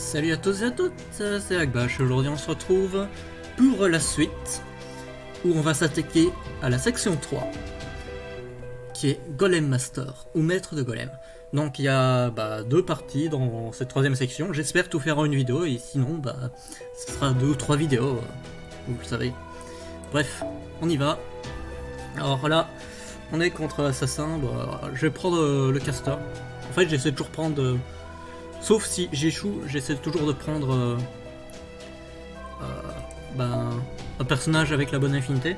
Salut à tous et à toutes, c'est Akbash. Aujourd'hui on se retrouve pour la suite où on va s'attaquer à la section 3 qui est Golem Master ou Maître de Golem. Donc il y a deux parties dans cette troisième section. J'espère tout faire en une vidéo et sinon ce sera 2 ou 3 vidéos, vous le savez. Bref, on y va. Alors là, on est contre l'assassin. Je vais prendre le caster. En fait j'essaie de toujours prendre... sauf si j'échoue, j'essaie toujours de prendre un personnage avec la bonne affinité.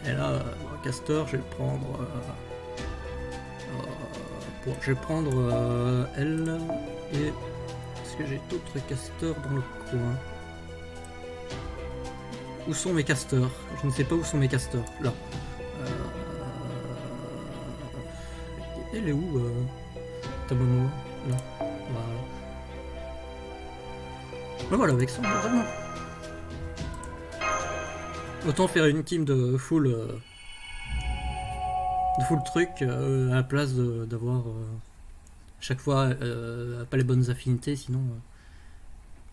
Et là, le caster, je vais prendre... je vais prendre elle. Et est-ce que j'ai d'autres casters dans le coin? Où sont mes casters? Je ne sais pas où sont mes casters. Là. Elle est où Tamomo? Là. Voilà. Ben voilà, avec ça, vraiment. Autant faire une team de full truc à la place d'avoir chaque fois pas les bonnes affinités, sinon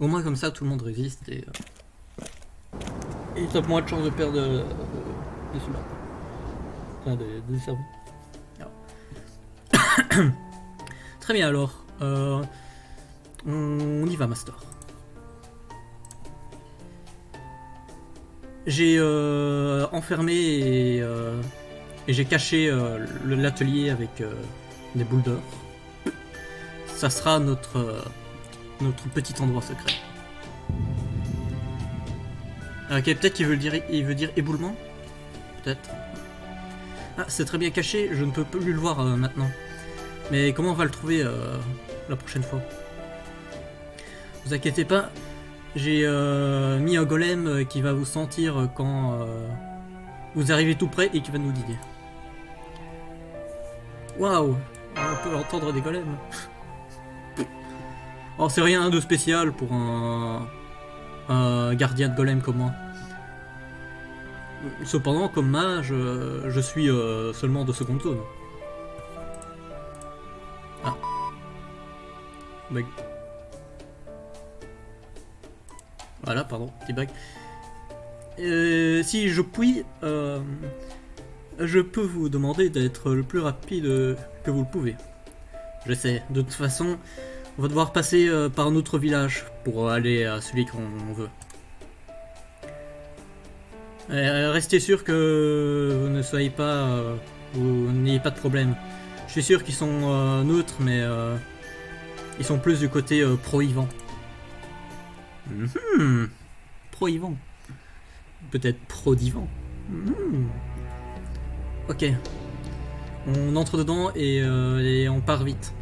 au moins comme ça tout le monde résiste et il tape moins de chances de perdre des soldats. Enfin des cerveaux. Très bien alors, on y va Master. J'ai enfermé et j'ai caché l'atelier avec des boules d'or. Ça sera notre petit endroit secret. Ok, peut-être qu'il veut dire éboulement. Peut-être. Ah, c'est très bien caché, je ne peux plus le voir maintenant. Mais comment on va le trouver la prochaine fois? Vous inquiétez pas. J'ai mis un golem qui va vous sentir quand vous arrivez tout près et qui va nous guider. Waouh, on peut entendre des golems. Oh, c'est rien de spécial pour un gardien de golem comme moi. Cependant, comme mage, je suis seulement de seconde zone. Ah. Bug. Voilà, pardon, petit bug. Si je puis, je peux vous demander d'être le plus rapide que vous le pouvez. Je sais, de toute façon, on va devoir passer par un autre village pour aller à celui qu'on veut. Restez sûr que vous ne soyez pas, vous n'ayez pas de problème. Je suis sûr qu'ils sont neutres, mais ils sont plus du côté pro-Ivan. Pro-Ivan. Peut-être pro-divan. Ok. On entre dedans et on part vite.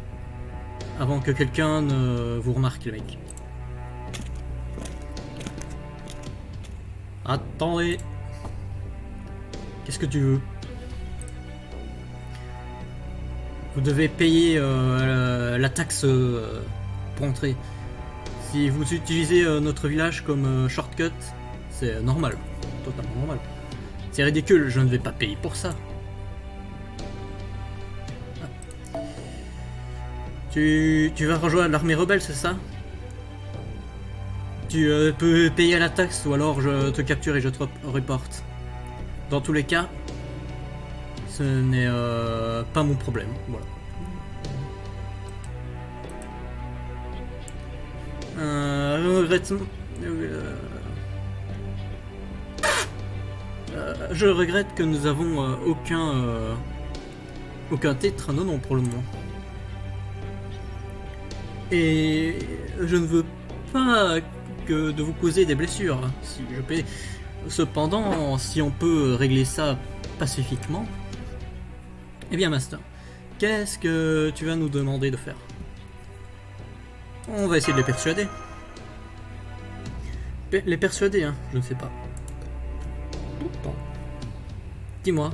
Avant que quelqu'un ne vous remarque, le mec. Attendez. Qu'est-ce que tu veux? Vous devez payer la taxe pour entrer. Si vous utilisez notre village comme shortcut, c'est normal, totalement normal. C'est ridicule, je ne vais pas payer pour ça. Ah. Tu vas rejoindre l'armée rebelle, c'est ça? Tu peux payer la taxe ou alors je te capture et je te reporte. Dans tous les cas, ce n'est pas mon problème, voilà. Je regrette que nous avons aucun titre, non pour le moment. Et je ne veux pas que de vous causer des blessures, si je peux. Cependant, si on peut régler ça pacifiquement, eh bien Master, qu'est-ce que tu vas nous demander de faire? On va essayer de les persuader. Les persuader, hein, je ne sais pas. Dis-moi,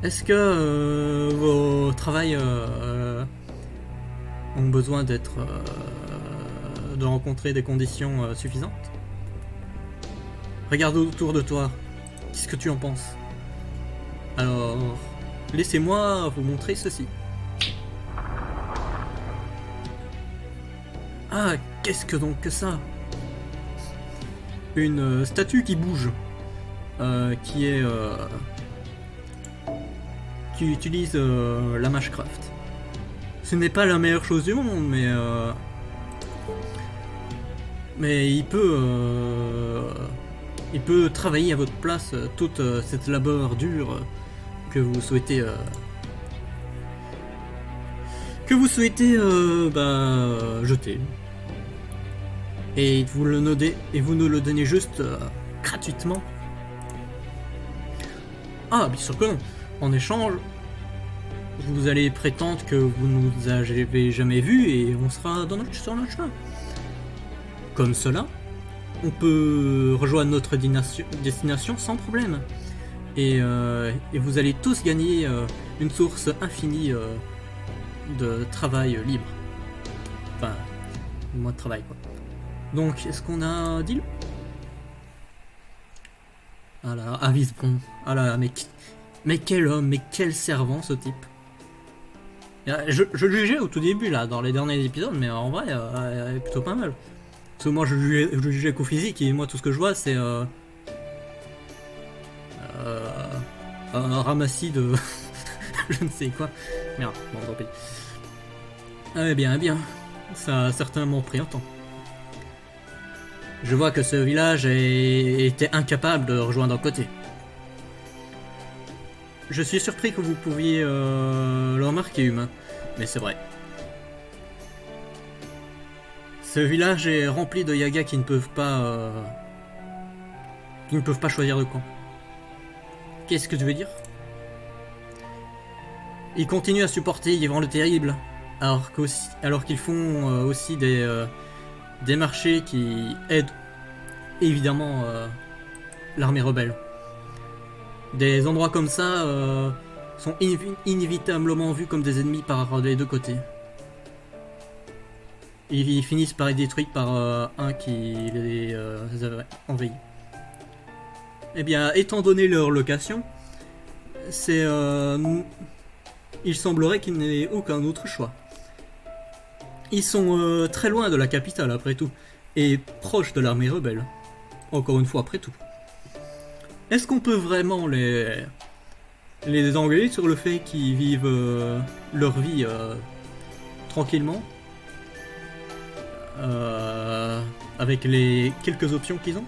est-ce que vos travails ont besoin d'être... de rencontrer des conditions suffisantes? Regarde autour de toi, qu'est-ce que tu en penses? Alors, laissez-moi vous montrer ceci. Ah, qu'est-ce que donc que ça? Une statue qui bouge, qui est qui utilise la Mashcraft. Ce n'est pas la meilleure chose du monde, mais il peut travailler à votre place toute cette labeur dure que vous souhaitez jeter. Et vous nous le donnez juste gratuitement. Ah, bien sûr que non. En échange, vous allez prétendre que vous nous avez jamais vus et on sera sur notre chemin. Comme cela, on peut rejoindre notre destination sans problème. Et vous allez tous gagner une source infinie de travail libre. Enfin, moins de travail quoi. Donc, est-ce qu'on a un deal? Ah là, Avisbron. Ah là, mais quel homme, mais quel servant ce type. Je le jugeais au tout début là, dans les derniers épisodes, mais en vrai, plutôt pas mal. Parce que moi je jugeais qu'au physique et moi tout ce que je vois c'est un ramassis de je ne sais quoi. Merde, bon tant pis. Eh bien, ça a certainement pris un temps. Je vois que ce village était incapable de rejoindre un côté. Je suis surpris que vous pouviez le remarquer, humain, mais c'est vrai. Ce village est rempli de yagas qui ne peuvent pas choisir de camp. Qu'est-ce que tu veux dire? Ils continuent à supporter Yvan le Terrible, alors qu'ils font aussi des marchés qui aident évidemment l'armée rebelle. Des endroits comme ça sont inévitablement vus comme des ennemis par les deux côtés. Ils finissent par être détruits par un qui les avait envahis. Eh bien, étant donné leur location, il semblerait qu'il n'ait aucun autre choix. Ils sont très loin de la capitale après tout, et proches de l'armée rebelle. Encore une fois après tout. Est-ce qu'on peut vraiment les engueuler sur le fait qu'ils vivent leur vie tranquillement avec les quelques options qu'ils ont?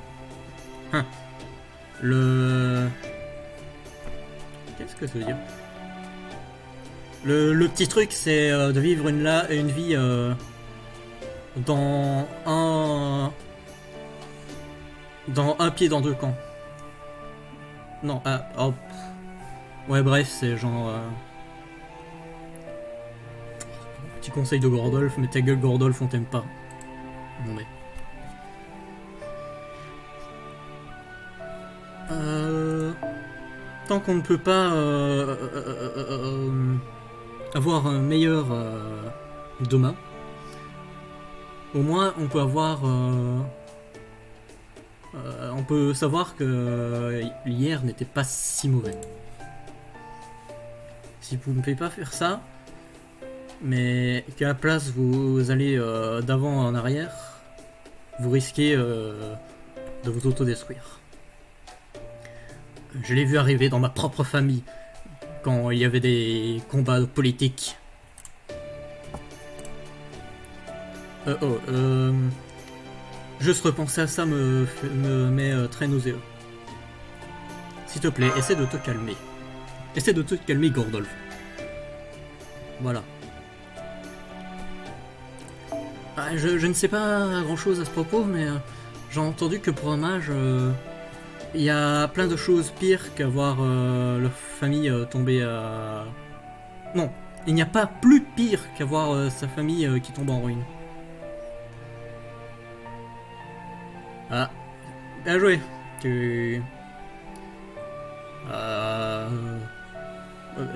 Qu'est-ce que ça veut dire? Le petit truc, c'est de vivre une vie dans un pied dans deux camps. Non, ouais, bref, c'est genre petit conseil de Gordolf, mais ta gueule Gordolf, on t'aime pas. Non mais. Tant qu'on ne peut pas avoir un meilleur demain, au moins on peut avoir on peut savoir que hier n'était pas si mauvais. Si vous ne pouvez pas faire ça, mais qu'à la place vous allez d'avant en arrière, vous risquez de vous autodétruire. Je l'ai vu arriver dans ma propre famille quand il y avait des combats politiques. Juste repenser à ça me met très nauséeux. S'il te plaît, essaie de te calmer. Essaie de te calmer, Gordolf. Voilà. Je ne sais pas grand chose à ce propos, mais j'ai entendu que pour un mage, il y a plein de choses pires qu'avoir leur famille tomber à... Non, il n'y a pas plus pire qu'avoir sa famille qui tombe en ruine. Ah, bien joué.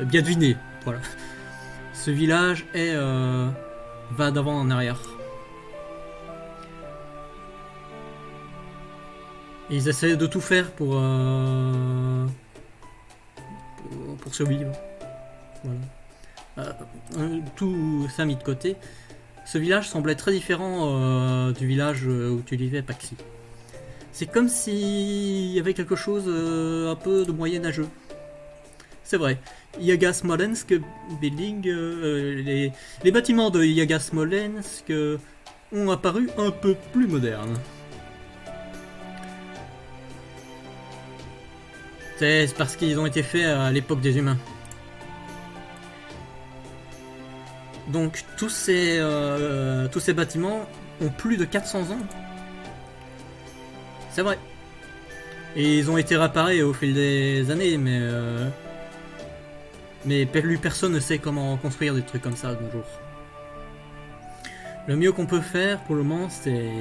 Bien deviné, voilà. Ce village va d'avant en arrière. Ils essaient de tout faire pour survivre. Voilà. Tout ça mis de côté. ce village semblait très différent du village où tu vivais, Paxi. C'est comme s'il y avait quelque chose un peu de moyenâgeux. C'est vrai. Yaga Smolensk Building, les bâtiments de Yaga Smolensk ont apparu un peu plus modernes. C'est parce qu'ils ont été faits à l'époque des humains. Donc tous ces bâtiments ont plus de 400 ans. C'est vrai. Et ils ont été réparés au fil des années, mais plus personne ne sait comment construire des trucs comme ça de nos jours. Le mieux qu'on peut faire pour le moment, c'est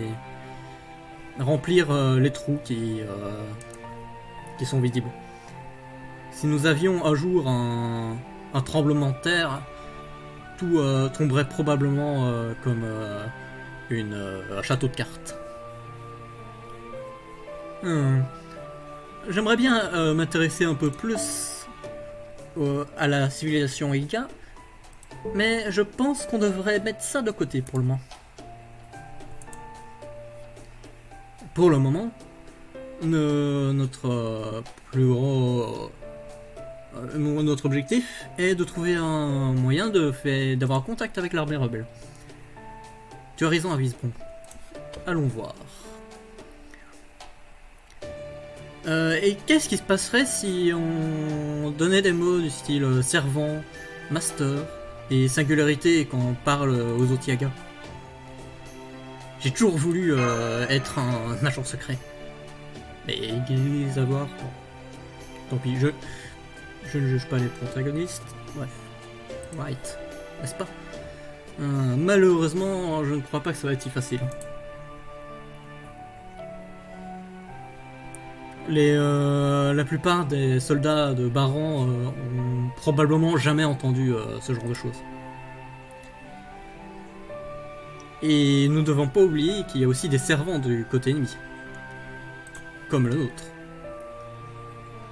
remplir les trous qui sont visibles. Si nous avions un jour un tremblement de terre, tout tomberait probablement comme un château de cartes. J'aimerais bien m'intéresser un peu plus à la civilisation Ilka, mais je pense qu'on devrait mettre ça de côté pour le moment. Pour le moment, notre plus gros... notre objectif est de trouver un moyen d'avoir contact avec l'armée rebelle. Tu as raison, Avisbon. Allons voir. Et qu'est-ce qui se passerait si on donnait des mots du style servant, master et singularité quand on parle aux autres Yaga? J'ai toujours voulu être un agent secret. Mais les avoir... Bon. Tant pis, je ne juge pas les protagonistes. Bref. Right. N'est-ce pas? Malheureusement, je ne crois pas que ça va être si facile. La plupart des soldats de Baran ont probablement jamais entendu ce genre de choses. Et nous ne devons pas oublier qu'il y a aussi des servants du côté ennemi. Comme le nôtre.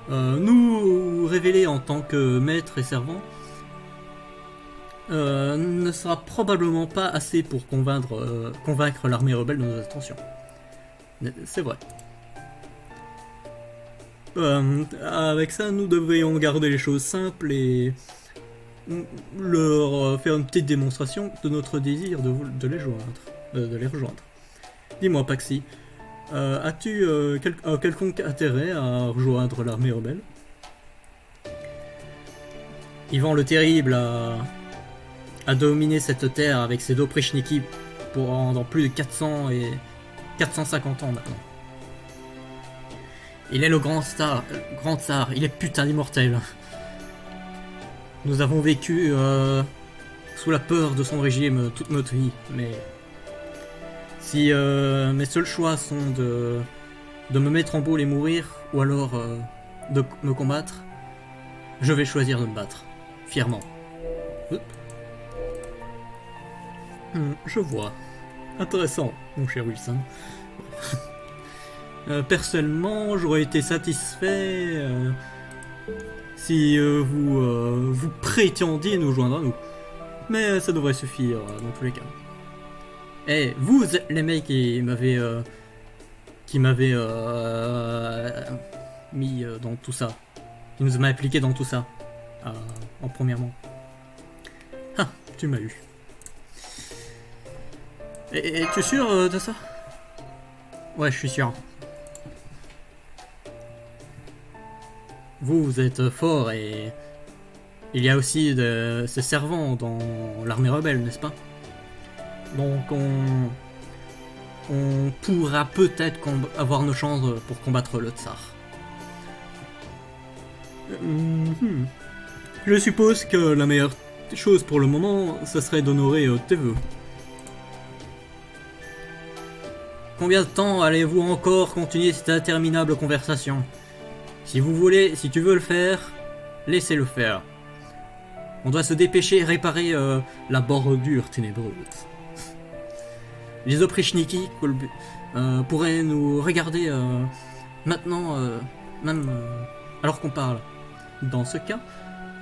Nous révéler en tant que maître et servant ne sera probablement pas assez pour convaincre l'armée rebelle de nos intentions. C'est vrai. Avec ça, nous devrions garder les choses simples et leur faire une petite démonstration de notre désir de les rejoindre. Dis-moi, Paxi, as-tu quelconque intérêt à rejoindre l'armée rebelle? Ivan le Terrible a dominé cette terre avec ses deux Prichniki pendant plus de 400 et 450 ans maintenant. Il est le grand tsar, il est putain d'immortel. Nous avons vécu sous la peur de son régime toute notre vie, mais si mes seuls choix sont de me mettre en boule et mourir, ou alors de me combattre, je vais choisir de me battre, fièrement. Je vois. Intéressant, mon cher Wilson. Personnellement, j'aurais été satisfait si vous prétendiez nous joindre à nous. Mais ça devrait suffire dans tous les cas. Et vous êtes les mecs qui m'avaient mis dans tout ça. Qui nous m'a impliqué dans tout ça. En premièrement. Ah, tu m'as eu. Et tu es sûr de ça? Ouais, je suis sûr. Vous êtes fort et il y a aussi ces servants dans l'armée rebelle, n'est-ce pas? Donc on pourra peut-être avoir nos chances pour combattre le tsar. Je suppose que la meilleure chose pour le moment, ce serait d'honorer tes vœux. Combien de temps allez-vous encore continuer cette interminable conversation? Si tu veux le faire, laissez-le faire. On doit se dépêcher et réparer la bordure ténébreuse. Les Oprichniki pourraient nous regarder maintenant, même alors qu'on parle. Dans ce cas,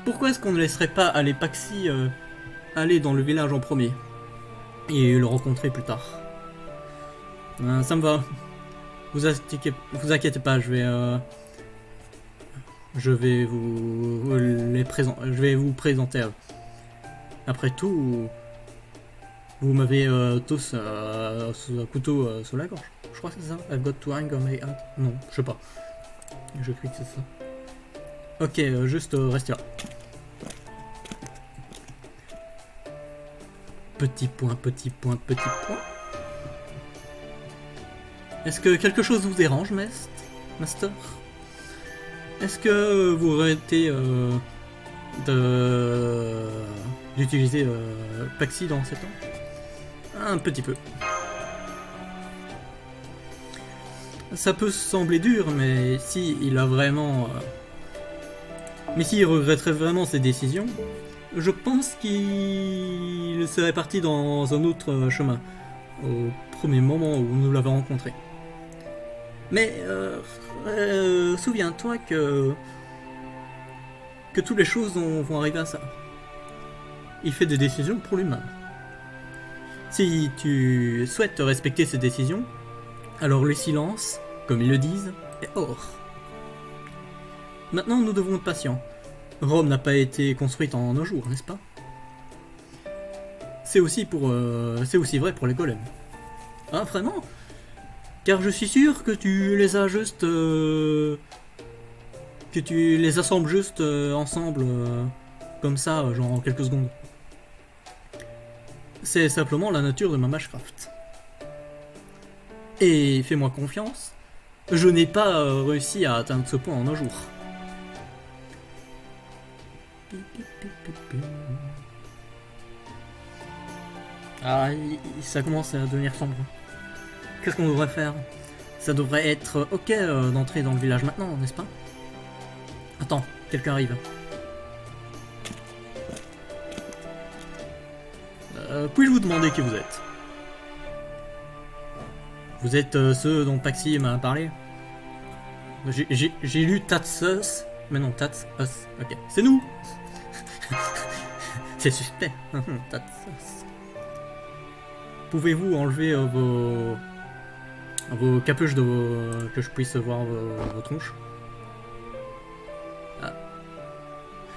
pourquoi est-ce qu'on ne laisserait pas aller Paxi aller dans le village en premier? et le rencontrer plus tard. Ça me va. Vous inquiétez pas, je vais je vais vous présenter à eux. Après tout, vous m'avez tous sous un couteau sur la gorge. Je crois que c'est ça. I've got to hang on my hat. Non, je sais pas. Je crie que c'est ça. Ok, juste restez là. Petit point, petit point, petit point. Est-ce que quelque chose vous dérange, Master? Est-ce que vous arrêtez d'utiliser Paxi dans ces temps? Un petit peu. Ça peut sembler dur, mais si il a vraiment... mais s'il regretterait vraiment ses décisions, je pense qu'il serait parti dans un autre chemin, au premier moment où nous l'avons rencontré. Mais souviens-toi que toutes les choses vont arriver à ça. Il fait des décisions pour lui-même. Si tu souhaites respecter ses décisions, alors le silence, comme ils le disent, est or. Maintenant, nous devons être patients. Rome n'a pas été construite en un jour, n'est-ce pas? C'est aussi vrai pour les golems. Ah, vraiment? Car je suis sûr que tu les as juste... que tu les assembles juste ensemble, comme ça, genre en quelques secondes. C'est simplement la nature de ma Mashcraft. Et fais-moi confiance, je n'ai pas réussi à atteindre ce point en un jour. Ah, ça commence à devenir sombre. Qu'est-ce qu'on devrait faire? Ça devrait être ok d'entrer dans le village maintenant, n'est-ce pas? Attends, quelqu'un arrive. Puis-je vous demander qui vous êtes? Vous êtes ceux dont Paxi m'a parlé? J'ai lu Tatsus, mais non, Tats Us. Ok, c'est nous. C'est suspect. Tatsus. Pouvez-vous enlever vos capuches que je puisse voir vos tronches? Ah.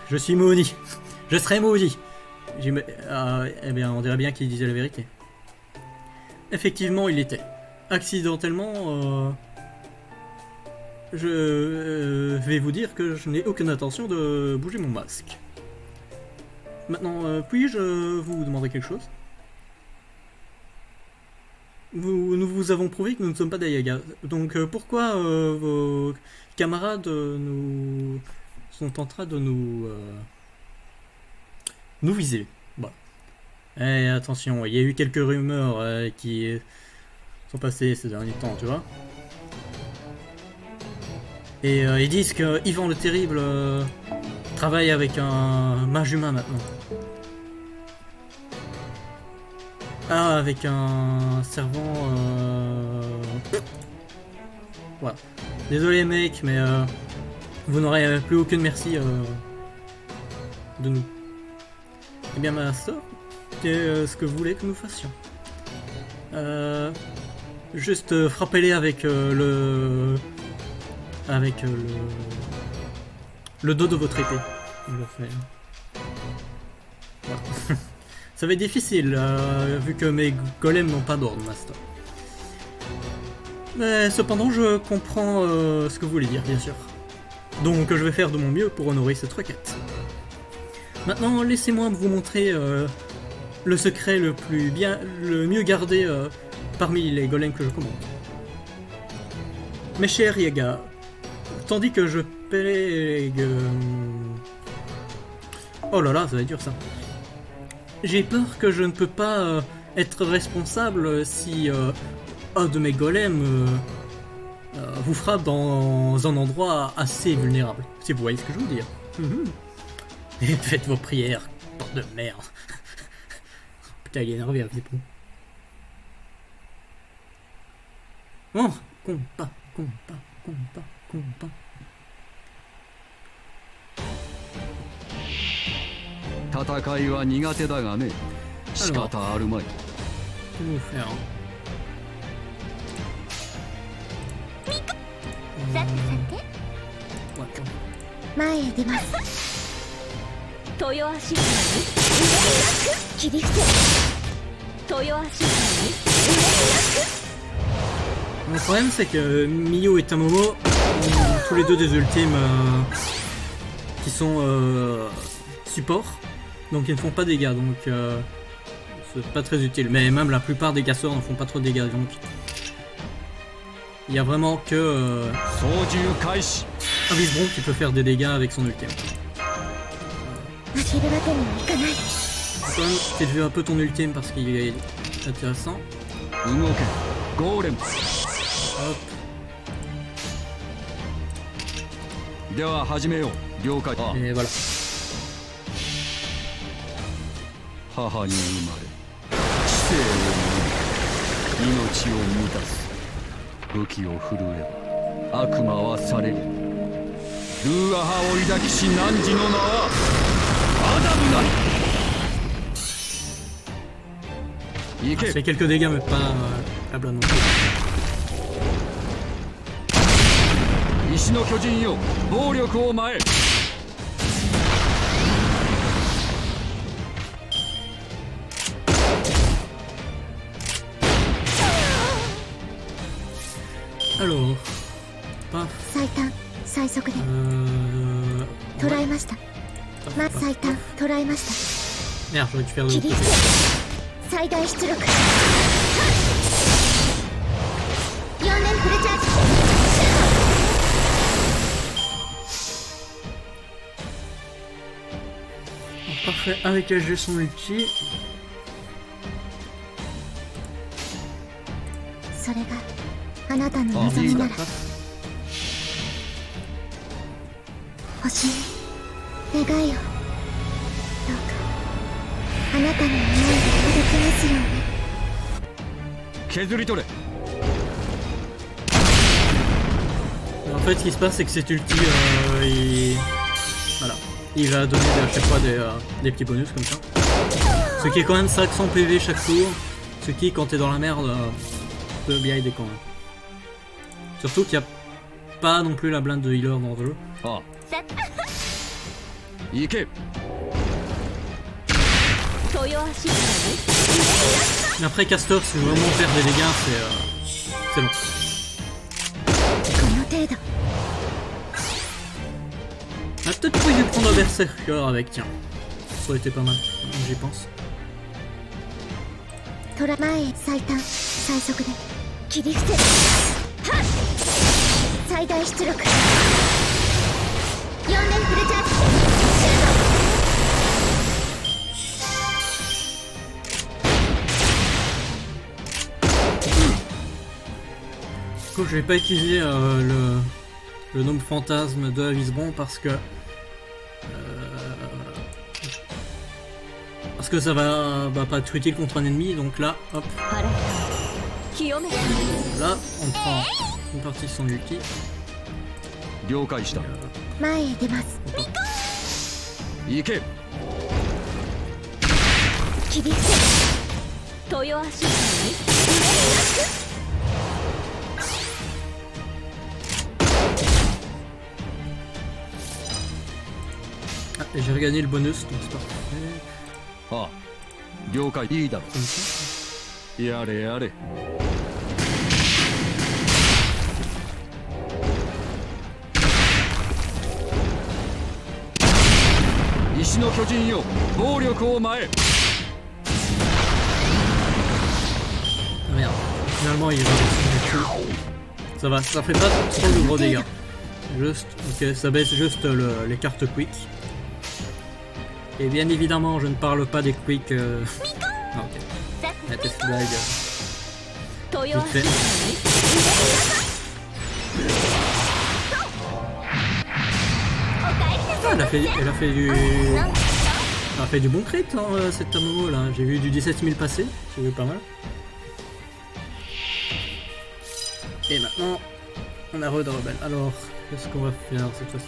Je suis maudit. Je serai maudit. Eh bien, on dirait bien qu'il disait la vérité. Effectivement, il l'était. Accidentellement, je vais vous dire que je n'ai aucune intention de bouger mon masque. Maintenant, puis-je vous demander quelque chose? Nous vous avons prouvé que nous ne sommes pas des Yaga. Donc pourquoi vos camarades sont en train de nous viser? Bon. Et attention, il y a eu quelques rumeurs qui sont passées ces derniers temps, tu vois. Et ils disent que Ivan le Terrible travaille avec un mage humain maintenant. Ah, avec un servant... Voilà. Désolé mec, mais vous n'aurez plus aucune merci de nous. Eh bien Master, qu'est-ce que vous voulez que nous fassions? Juste frappez-les avec le dos de votre épée. Je le fais. Voilà. Ça va être difficile, vu que mes golems n'ont pas d'ordre, Master. Mais cependant, je comprends ce que vous voulez dire, bien sûr. Donc je vais faire de mon mieux pour honorer cette requête. Maintenant, laissez-moi vous montrer le secret le mieux gardé parmi les golems que je commande. Mes chers Yaga, tandis que je pègue... Oh là là, ça va être dur ça. J'ai peur que je ne peux pas être responsable si un de mes golems vous frappe dans un endroit assez vulnérable. Si vous voyez ce que je veux dire. Et faites vos prières, porte de merde. Putain, il est énervé avec les poux. Oh, compas. 戦いは苦手だがね、仕方あるまい。que nous faire hein. さてさて Ouais, attends. 前へ出ます豊足切り伏せ豊足 Le problème c'est que Miyu et Tamomo ont tous les deux des ultimes qui sont support, donc ils ne font pas de dégâts, donc c'est pas très utile. Mais même la plupart des casseurs ne font pas trop de dégâts, donc il y a vraiment que Avisbron qui peut faire des dégâts avec son ultime. 負けるわけにはいかない Quand même, fais jouer un peu ton ultime parce qu'il est intéressant. 動けゴーレム Hop. では始めよう了解 Et voilà. 母に生まれ知性を見命を満たす武器を振るえば悪魔は去れるルーアハを抱きし汝の名はアダムなり行 Ça け fait quelques dégâts mais pas la blinde non plus. 石の巨人よ暴力を前 Alors, paf. 最短最速で Ouais. 捉えました Paf, ま paf, 最短 paf. 捉えました Merde, j'aurais dû faire de 切 l'autre り côté. 伏せ最大出力4連フルチャージ Parfait, avec HG son ulti. それがあなたのあいいだ望みなら Paf. 欲しい願いをどうかあなたの思いが届きますように 削り取れ En fait, ce qui se passe, c'est que cet ulti, voilà, il va donner à chaque fois des petits bonus comme ça. Ce qui est quand même 500 PV chaque tour. Ce qui, quand t'es dans la merde, peut bien aider quand même. Surtout qu'il n'y a pas non plus la blinde de healer dans le jeu. ああ行け 豊足 Mais après, Castor, si vous vraiment faire des dégâts, c'est long. この程度 On a peut-être pu prendre un Berserker avec, tiens. Ça aurait été pas mal, j'y pense. トラ前へ最短最速で切り伏せるはっ最大出力4連フルチャージシュー Du coup, je vais pas utiliser le gnome fantasme de Avisbron parce que ça va pas être utile contre un ennemi, donc là, hop, ド腹清め là, on prend une partie de son ulti. 了解した前へ出ます行け切り伏せる豊足に Ah, et j'ai regagné le bonus, donc c'est parfait. ああ了解いいだろ Comme ça. やれやれ石の巨人よ暴力を前 Ah merde, finalement il va ça va, ça fait pas trop de gros dégâts. Juste, ok, ça baisse juste les cartes quick. Et bien évidemment, je ne parle pas des quick. Ah, ok. La test blague. 豊足に Ah, elle a fait du bon crit, hein, cette Tamomo là. J'ai vu du 17 000 passer, j'ai vu pas mal. Et maintenant, on a Red Rebel. Alors, qu'est-ce qu'on va faire cette fois-ci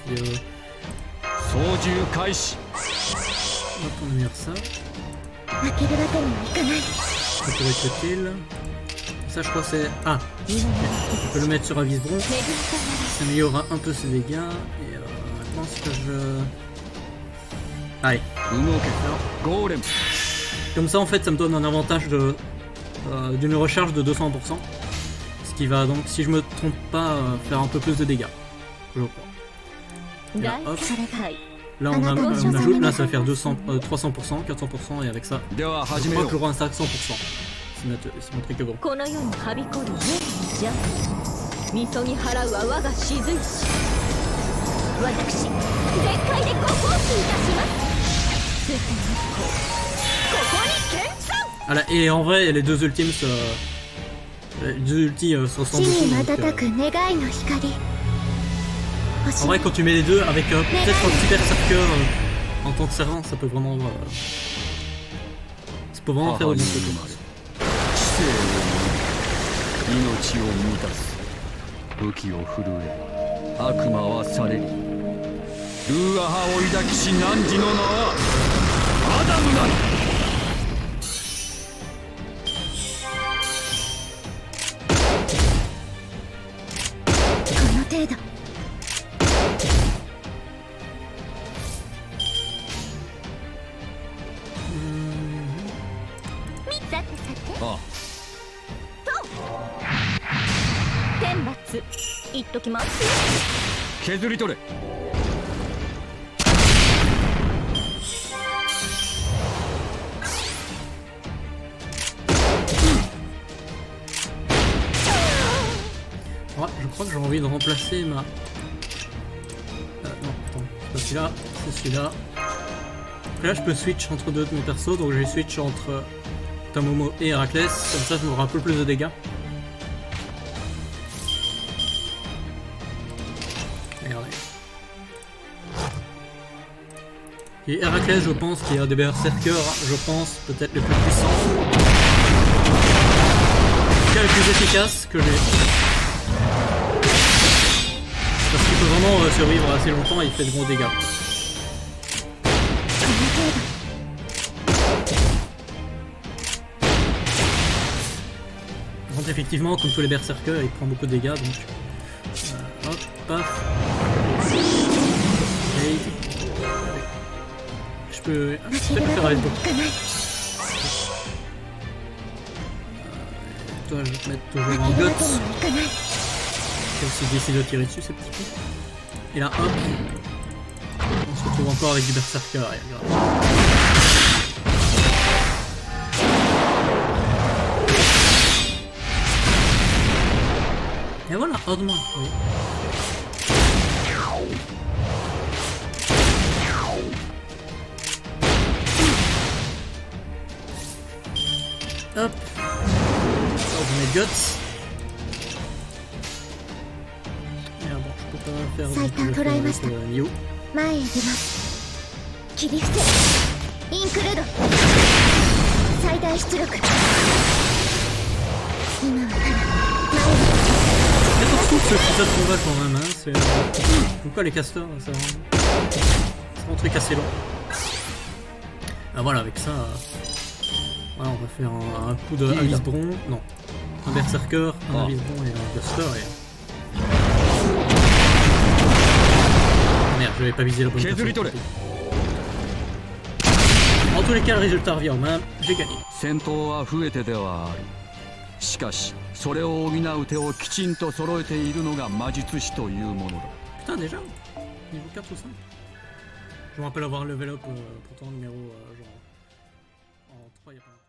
操縦開始 Hop, on va mettre ça. 負けるわけにはいかない Utile. Ça je crois que c'est... Ah, ok. Je peux le mettre sur Avisbron. Ça améliorera un peu ses dégâts. Et maintenant ce que je... Allez. Comme ça en fait ça me donne un avantage de d'une recharge de 200%. Ce qui va donc, si je me trompe pas, faire un peu plus de dégâts. Je crois. Et là, hop. Là on ajoute, là ça va faire 300%, 400% et avec ça, je crois que j'aurai un 500%. C'est mon truc bon. この世にはびこるじゃみそぎ払うは我が雫石私全開でご奉仕いたしますすべてのここに剣山 Voilà, et en vrai les deux ultimes les deux ultis se ressemblent beaucoup donc, en vrai quand tu mets les deux avec peut-être un petit berserker en tant que servant ça peut vraiment faire le bon truc. 命を満たす武器を振るえば悪魔は去れるルーアハを抱きし汝の名はアダムなりこの程度 ああ天罰言っときます削り取れ Ouais, je crois que j'ai envie de remplacer ma... non, attends, c'est pas celui-là, c'est celui-là. Donc là je peux switch entre deux de mes persos, donc je vais switch entre Tamomo et Héraclès, comme ça je m'aurai un peu plus de dégâts. Regardez. Et Héraclès je pense qu'il y a des berserkers, je pense, peut-être les plus puissants. En tout cas les plus efficaces que j'ai. Parce qu'il peut vraiment survivre assez longtemps et il fait de gros dégâts. Donc effectivement, comme tous les berserkers, il prend beaucoup de dégâts, donc... hop, paf. Et... Je peux peut-être le faire avec toi. Toi, je vais te mettre toujours en guts. Je vais aussi décider de tirer dessus, ces petits coups. Et là, hop. On se retrouve encore avec du berserker. Et voilà, hors de moi. Oui. Hop. Hors de mes guts. Et là, bon, je peux pas faire de Nioh. 前へ出ます切り伏せインクルード最大出力今はただ前へ C'est surtout que ça se combat quand même, hein, c'est... Pourquoi les casters, c'est un truc assez long. Ah voilà, avec ça... Voilà, on va faire un coup de Avisbron, non. Un berserker, un Avisbron et un caster et... Merde, je n'avais pas visé la bonne personne. En tous les cas, le résultat revient au même, j'ai gagné. 戦闘は増えてではあるしかしそれを補う手をきちんと揃えているのが魔術師というものだ Putain, déjà Niveau 4 ou 5 Je me rappelle avoir level up pourtant numéro genre en 3 il y a pas longtemps.